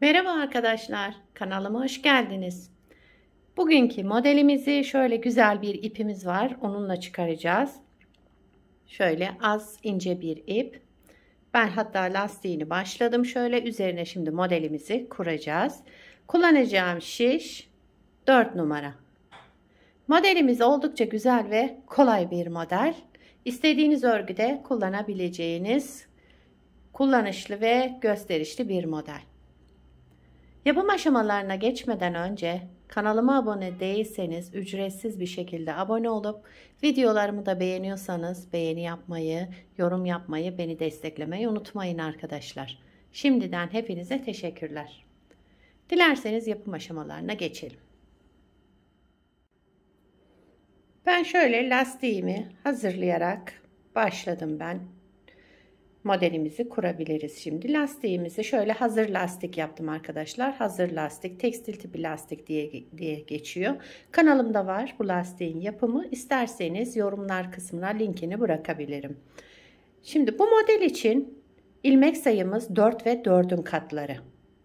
Merhaba arkadaşlar, kanalıma hoş geldiniz. Bugünkü modelimizi şöyle güzel bir ipimiz var, onunla çıkaracağız. Şöyle az ince bir ip. Ben hatta lastiğini başladım. Şöyle üzerine şimdi modelimizi kuracağız. Kullanacağım şiş 4 numara. Modelimiz oldukça güzel ve kolay bir model. İstediğiniz örgüde kullanabileceğiniz kullanışlı ve gösterişli bir model. Yapım aşamalarına geçmeden önce kanalıma abone değilseniz ücretsiz bir şekilde abone olup videolarımı da beğeniyorsanız beğeni yapmayı, yorum yapmayı, beni desteklemeyi unutmayın arkadaşlar. Şimdiden hepinize teşekkürler. Dilerseniz yapım aşamalarına geçelim. Ben şöyle lastiğimi hazırlayarak başladım ben. Modelimizi kurabiliriz şimdi. Lastiğimizi şöyle hazır lastik yaptım arkadaşlar. Hazır lastik, tekstil tipi lastik diye geçiyor. Kanalımda var bu lastiğin yapımı. İsterseniz yorumlar kısmına linkini bırakabilirim. Şimdi bu model için ilmek sayımız 4 ve 4'ün katları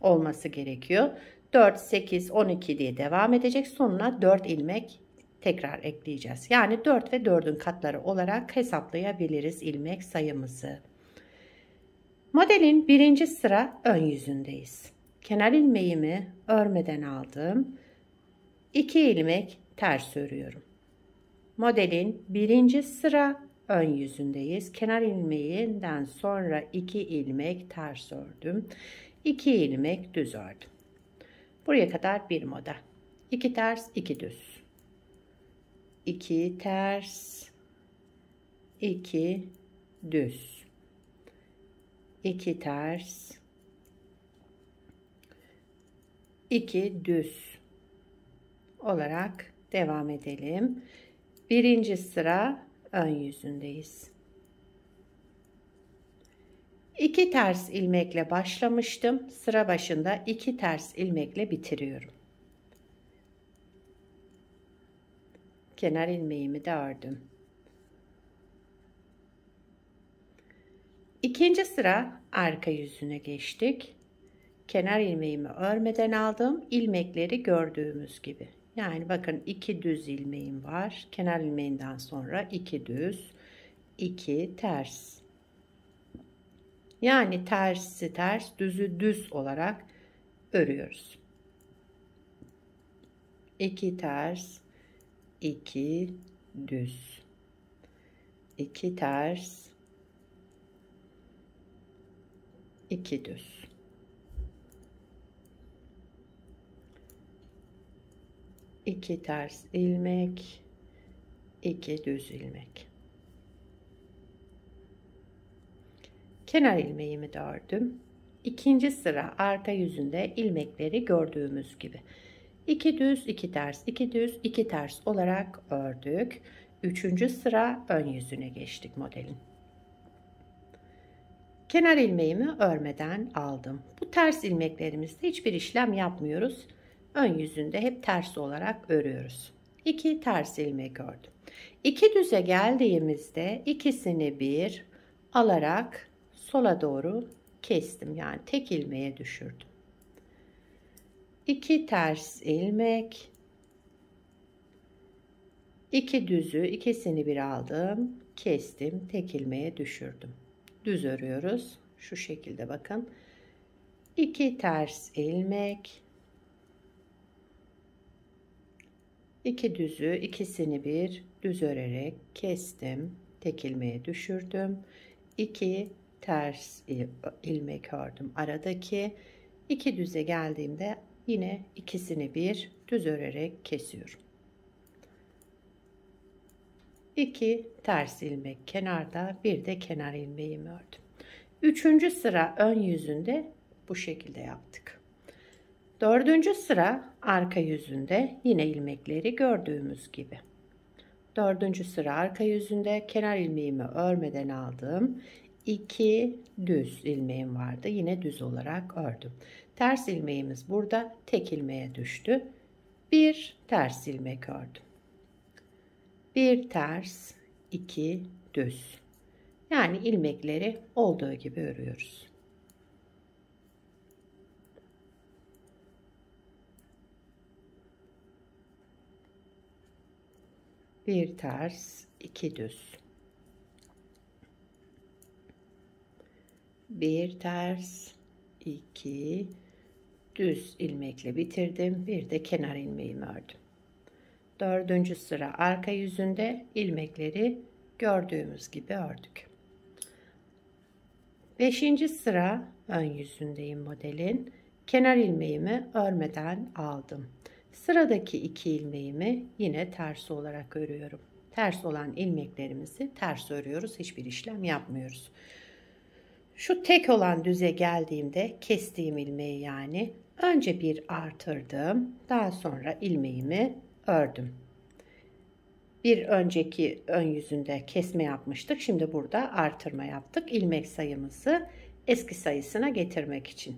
olması gerekiyor. 4, 8, 12 diye devam edecek. Sonuna 4 ilmek tekrar ekleyeceğiz. Yani 4 ve 4'ün katları olarak hesaplayabiliriz ilmek sayımızı. Modelin birinci sıra ön yüzündeyiz. Kenar ilmeğimi örmeden aldım. 2 ilmek ters örüyorum. Modelin birinci sıra ön yüzündeyiz. Kenar ilmeğinden sonra 2 ilmek ters ördüm. 2 ilmek düz ördüm. Buraya kadar bir model. 2 ters, 2 düz. 2 ters, 2 düz. 2 ters, 2 düz olarak devam edelim. Birinci sıra ön yüzündeyiz. 2 ters ilmekle başlamıştım. Sıra başında 2 ters ilmekle bitiriyorum. Kenar ilmeğimi de ördüm. İkinci sıra arka yüzüne geçtik. Kenar ilmeğimi örmeden aldım. İlmekleri gördüğümüz gibi. Yani bakın 2 düz ilmeğim var. Kenar ilmeğinden sonra 2 düz, 2 ters. Yani tersi ters, düzü düz olarak örüyoruz. 2 ters, 2 düz. 2 ters, 2 düz. 2 ters ilmek, 2 düz ilmek. Kenar ilmeğimi de ördüm. İkinci sıra arka yüzünde ilmekleri gördüğümüz gibi. 2 düz, 2 ters, 2 düz, 2 ters olarak ördük. Üçüncü sıra ön yüzüne geçtik modelin. Kenar ilmeğimi örmeden aldım. Bu ters ilmeklerimizde hiçbir işlem yapmıyoruz. Ön yüzünde hep ters olarak örüyoruz. 2 ters ilmek ördüm. 2 düze geldiğimizde ikisini bir alarak sola doğru kestim. Yani tek ilmeğe düşürdüm. 2 ters ilmek, 2 düzü ikisini bir aldım, kestim, tek ilmeğe düşürdüm. Düz örüyoruz. Şu şekilde bakın. 2 ters ilmek, 2 düzü ikisini bir düz örerek kestim, tek ilmeğe düşürdüm. 2 ters ilmek ördüm. Aradaki 2 düze geldiğimde yine ikisini bir düz örerek kesiyorum. 2 ters ilmek kenarda, bir de kenar ilmeğimi ördüm. Üçüncü sıra ön yüzünde bu şekilde yaptık. Dördüncü sıra arka yüzünde yine ilmekleri gördüğümüz gibi. Dördüncü sıra arka yüzünde kenar ilmeğimi örmeden aldım. 2 düz ilmeğim vardı. Yine düz olarak ördüm. Ters ilmeğimiz burada tek ilmeğe düştü. Bir ters ilmek ördüm. Bir ters, 2 düz. Yani ilmekleri olduğu gibi örüyoruz. bir ters, 2 düz, bir ters, 2 düz ilmekle bitirdim. Bir de kenar ilmeğimi ördüm. Dördüncü sıra arka yüzünde ilmekleri gördüğümüz gibi ördük. Beşinci sıra ön yüzündeyim modelin. Kenar ilmeğimi örmeden aldım. Sıradaki 2 ilmeğimi yine ters olarak örüyorum. Ters olan ilmeklerimizi ters örüyoruz. Hiçbir işlem yapmıyoruz. Şu tek olan düze geldiğimde kestiğim ilmeği yani önce bir artırdım. Daha sonra ilmeğimi ördüm. Bir önceki ön yüzünde kesme yapmıştık. Şimdi burada artırma yaptık. İlmek sayımızı eski sayısına getirmek için.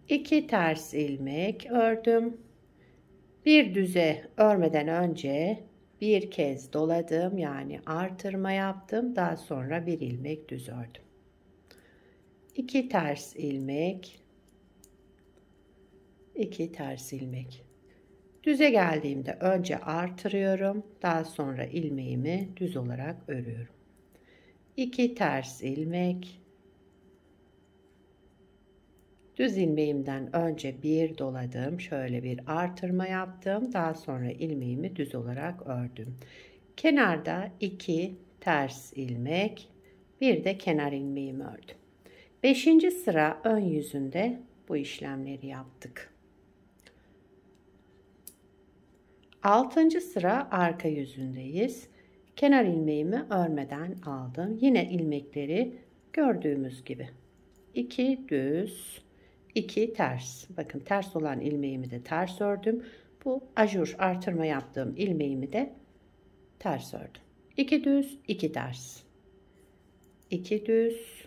2 ters ilmek ördüm. Bir düze örmeden önce bir kez doladım. Yani artırma yaptım. Daha sonra bir ilmek düz ördüm. 2 ters ilmek. 2 ters ilmek. Düze geldiğimde önce artırıyorum. Daha sonra ilmeğimi düz olarak örüyorum. 2 ters ilmek. Düz ilmeğimden önce bir doladım. Şöyle bir artırma yaptım. Daha sonra ilmeğimi düz olarak ördüm. Kenarda 2 ters ilmek. Bir de kenar ilmeğimi ördüm. 5. sıra ön yüzünde bu işlemleri yaptık. 6. sıra arka yüzündeyiz. Kenar ilmeğimi örmeden aldım. Yine ilmekleri gördüğümüz gibi. 2 düz, 2 ters. Bakın ters olan ilmeğimi de ters ördüm. Bu ajur artırma yaptığım ilmeğimi de ters ördüm. 2 düz, 2 ters. 2 düz,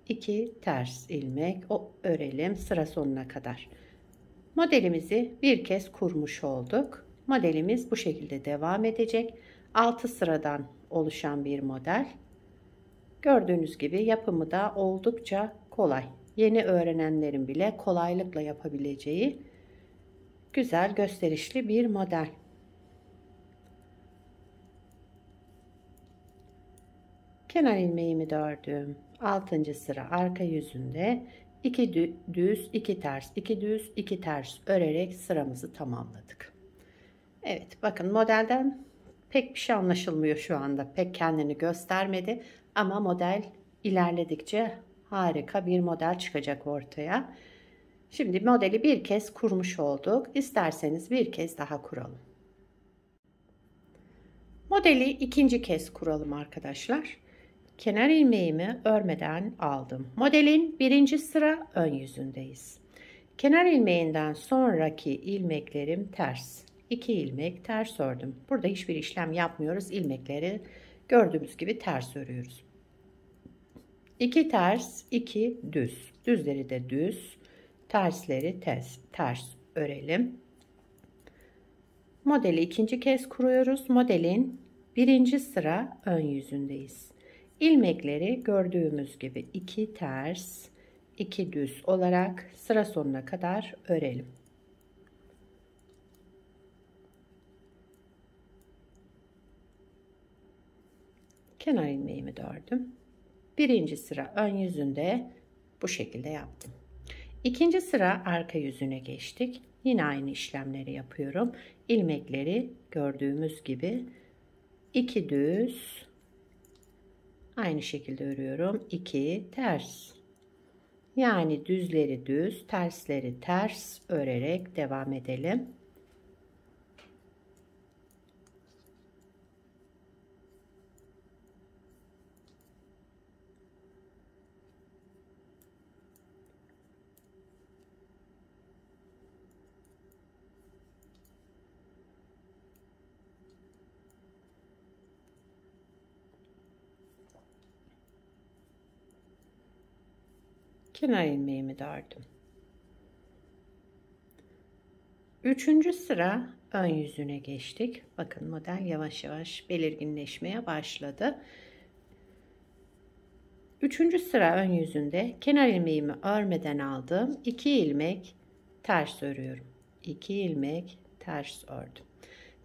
2 ters ilmek örelim sıra sonuna kadar. Modelimizi bir kez kurmuş olduk. Modelimiz bu şekilde devam edecek. 6 sıradan oluşan bir model. Gördüğünüz gibi yapımı da oldukça kolay. Yeni öğrenenlerin bile kolaylıkla yapabileceği güzel gösterişli bir model. Kenar ilmeğimi de ördüm. 6. sıra arka yüzünde 2 düz, 2 ters, 2 düz, 2 ters örerek sıramızı tamamladık. Evet, bakın modelden pek bir şey anlaşılmıyor şu anda. Pek kendini göstermedi ama model ilerledikçe harika bir model çıkacak ortaya. Şimdi modeli bir kez kurmuş olduk. İsterseniz bir kez daha kuralım. Modeli ikinci kez kuralım arkadaşlar. Kenar ilmeğimi örmeden aldım. Modelin 1. sıra ön yüzündeyiz. Kenar ilmeğinden sonraki ilmeklerim ters. 2 ilmek ters ördüm. Burada hiçbir işlem yapmıyoruz. İlmekleri gördüğümüz gibi ters örüyoruz. 2 ters, 2 düz. Düzleri de düz, tersleri ters örelim. Modeli ikinci kez kuruyoruz. Modelin 1. sıra ön yüzündeyiz. İlmekleri gördüğümüz gibi 2 ters, 2 düz olarak sıra sonuna kadar örelim. Kenar ilmeğimi de ördüm. 1. sıra ön yüzünde bu şekilde yaptım. 2. sıra arka yüzüne geçtik. Yine aynı işlemleri yapıyorum. İlmekleri gördüğümüz gibi 2 düz, aynı şekilde örüyorum. 2 ters. Yani düzleri düz, tersleri ters örerek devam edelim. Kenar ilmeğimi de ördüm. 3. sıra ön yüzüne geçtik. Bakın model yavaş yavaş belirginleşmeye başladı. 3. sıra ön yüzünde kenar ilmeğimi örmeden aldım. 2 ilmek ters örüyorum. 2 ilmek ters ördüm.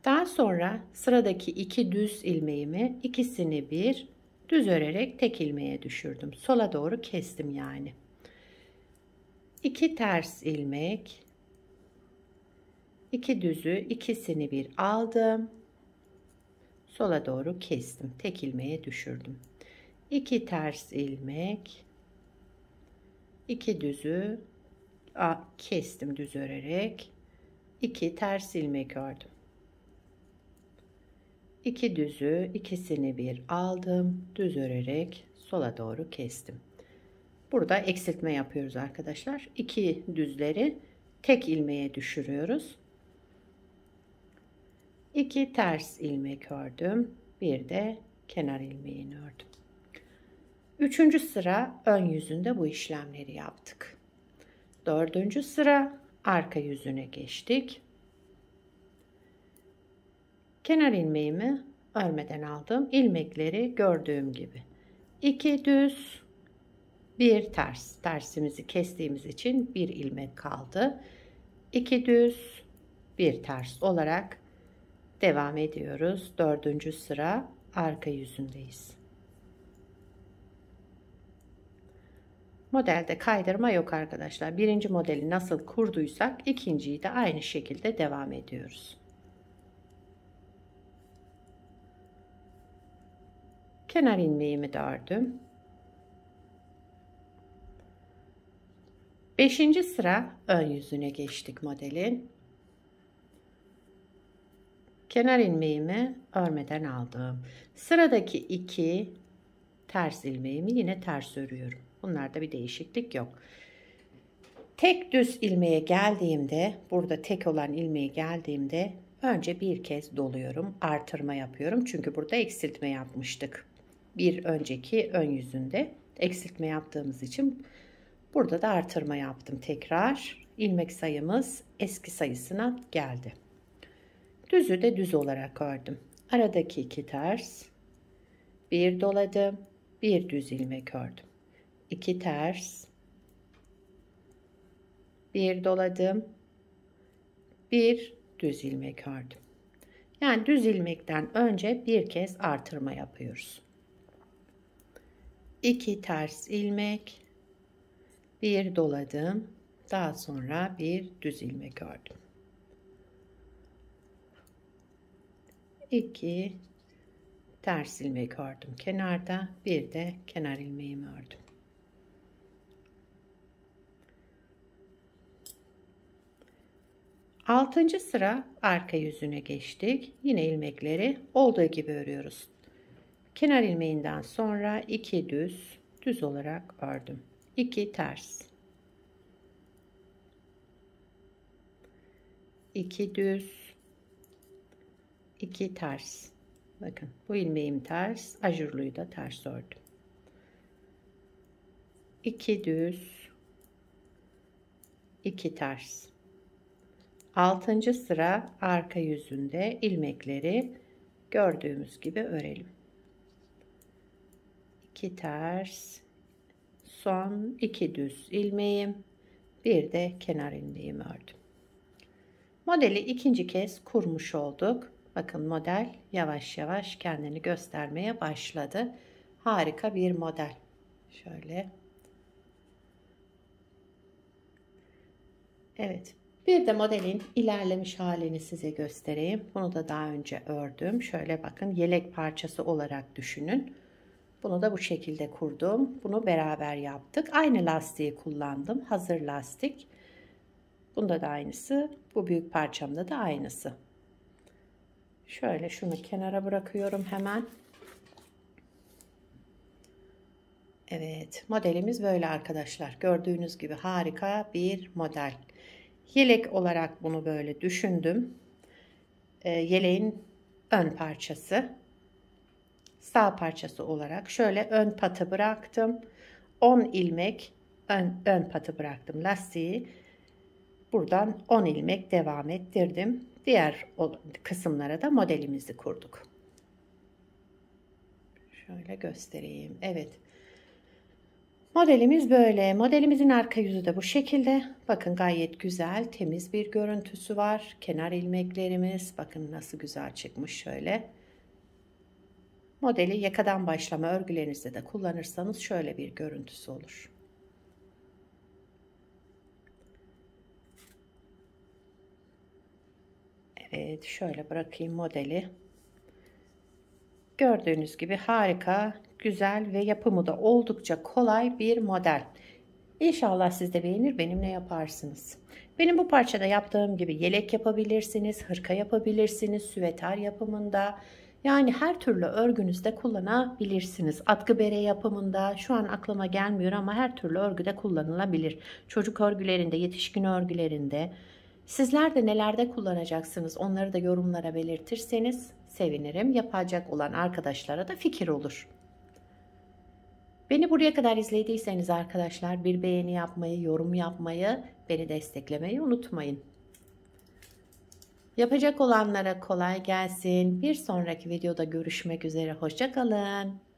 Daha sonra sıradaki 2 düz ilmeğimi ikisini bir düz örerek tek ilmeğe düşürdüm. Sola doğru kestim yani. 2 ters ilmek, 2 düzü ikisini bir aldım. Sola doğru kestim. Tek ilmeğe düşürdüm. 2 ters ilmek, 2 düzü kestim düz örerek. 2 ters ilmek ördüm. 2 düzü ikisini bir aldım. Düz örerek sola doğru kestim. Burada eksiltme yapıyoruz arkadaşlar. 2 düzleri tek ilmeğe düşürüyoruz. 2 ters ilmek ördüm. Bir de kenar ilmeğini ördüm. 3. sıra ön yüzünde bu işlemleri yaptık. 4. sıra arka yüzüne geçtik. Kenar ilmeğimi örmeden aldım. İlmekleri gördüğüm gibi. 2 düz, 1 ters. Tersimizi kestiğimiz için bir ilmek kaldı. 2 düz, 1 ters olarak devam ediyoruz. 4. sıra arka yüzündeyiz. Modelde kaydırma yok arkadaşlar. Birinci modeli nasıl kurduysak ikinciyi de aynı şekilde devam ediyoruz. Kenar ilmeğimi de ördüm. 5. sıra ön yüzüne geçtik modelin. Kenar ilmeğimi örmeden aldım. Sıradaki 2 ters ilmeğimi yine ters örüyorum. Bunlarda bir değişiklik yok. Tek düz ilmeğe geldiğimde, burada tek olan ilmeğe geldiğimde önce bir kez doluyorum. Artırma yapıyorum. Çünkü burada eksiltme yapmıştık. Bir önceki ön yüzünde eksiltme yaptığımız için burada da artırma yaptım. Tekrar ilmek sayımız eski sayısına geldi. Düzü de düz olarak ördüm. Aradaki 2 ters, bir doladım, bir düz ilmek ördüm. 2 ters, bir doladım, bir düz ilmek ördüm. Yani düz ilmekten önce bir kez artırma yapıyoruz. 2 ters ilmek, bir doladım, daha sonra bir düz ilmek ördüm. 2 ters ilmek ördüm kenarda, bir de kenar ilmeğimi ördüm. Altıncı sıra arka yüzüne geçtik. Yine ilmekleri olduğu gibi örüyoruz. Kenar ilmeğinden sonra 2 düz olarak ördüm. 2 ters, 2 düz, 2 ters. Bakın bu ilmeğim ters, ajurluyu da ters ördüm. 2 düz, 2 ters. 6. sıra arka yüzünde ilmekleri gördüğümüz gibi örelim. 2 ters, son 2 düz ilmeğim, bir de kenar ilmeğimi ördüm. Modeli ikinci kez kurmuş olduk. Bakın model yavaş yavaş kendini göstermeye başladı. Harika bir model. Şöyle. Evet. Bir de modelin ilerlemiş halini size göstereyim. Bunu da daha önce ördüm. Şöyle bakın, yelek parçası olarak düşünün. Bunu da bu şekilde kurdum. Bunu beraber yaptık. Aynı lastiği kullandım. Hazır lastik. Bunda da aynısı. Bu büyük parçamda da aynısı. Şöyle şunu kenara bırakıyorum hemen. Evet, modelimiz böyle arkadaşlar. Gördüğünüz gibi harika bir model. Yelek olarak bunu böyle düşündüm. Yeleğin ön parçası. Sağ parçası olarak şöyle ön patı bıraktım. 10 ilmek ön patı bıraktım lastiği. Buradan 10 ilmek devam ettirdim. Diğer kısımlara da modelimizi kurduk. Şöyle göstereyim. Evet. Modelimiz böyle. Modelimizin arka yüzü de bu şekilde. Bakın gayet güzel, temiz bir görüntüsü var. Kenar ilmeklerimiz bakın nasıl güzel çıkmış şöyle. Modeli yakadan başlama örgülerinizde de kullanırsanız şöyle bir görüntüsü olur. Evet, şöyle bırakayım modeli. Gördüğünüz gibi harika, güzel ve yapımı da oldukça kolay bir model. İnşallah siz de beğenir, benimle yaparsınız. Benim bu parçada yaptığım gibi yelek yapabilirsiniz, hırka yapabilirsiniz, süveter yapımında. Yani her türlü örgünüzde kullanabilirsiniz. Atkı bere yapımında şu an aklıma gelmiyor ama her türlü örgüde kullanılabilir. Çocuk örgülerinde, yetişkin örgülerinde. Sizler de nelerde kullanacaksınız onları da yorumlara belirtirseniz sevinirim. Yapacak olan arkadaşlara da fikir olur. Beni buraya kadar izlediyseniz arkadaşlar bir beğeni yapmayı, yorum yapmayı, beni desteklemeyi unutmayın. Yapacak olanlara kolay gelsin. Bir sonraki videoda görüşmek üzere. Hoşça kalın.